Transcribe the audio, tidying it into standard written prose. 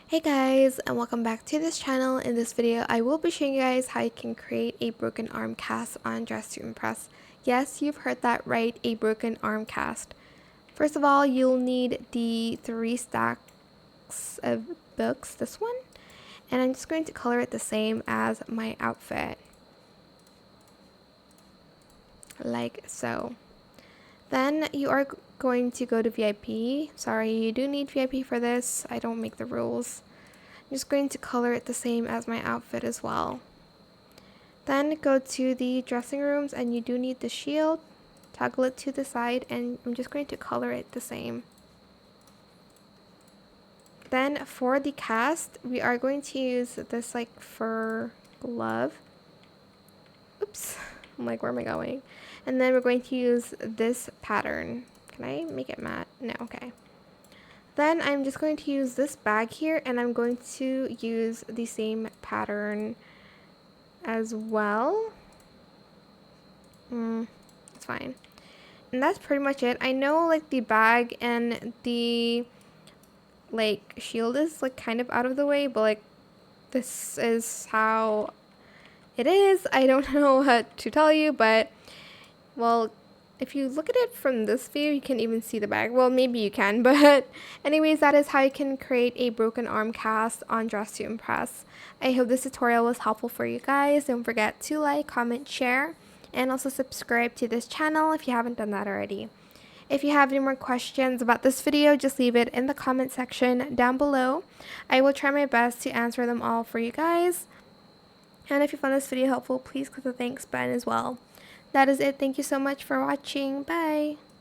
Hey guys, and welcome back to this channel. In this video, I will be showing you guys how you can create a broken arm cast on Dress to Impress. Yes, you've heard that right, a broken arm cast. First of all, you'll need the 3 stacks of books, this one, and I'm just going to color it the same as my outfit, like so. Then you are going to go to VIP. Sorry, you do need VIP for this. I don't make the rules. I'm just going to color it the same as my outfit as well. Then go to the dressing rooms and you do need the shield. Toggle it to the side and I'm just going to color it the same. Then for the cast, we are going to use this like fur glove. Oops, I'm like, where am I going? And then we're going to use this pattern. Can I make it matte? No, okay. Then I'm just going to use this bag here and I'm going to use the same pattern as well. It's fine. And that's pretty much it. I know like the bag and the like shield is like kind of out of the way, but like this is how it is. I don't know what to tell you, but well, if you look at it from this view, you can even see the bag. Well, maybe you can, but anyways, that is how you can create a broken arm cast on Dress to Impress. I hope this tutorial was helpful for you guys. Don't forget to like, comment, share, and also subscribe to this channel if you haven't done that already. If you have any more questions about this video, just leave it in the comment section down below. I will try my best to answer them all for you guys. And if you found this video helpful, please click the thanks button as well. That is it. Thank you so much for watching. Bye.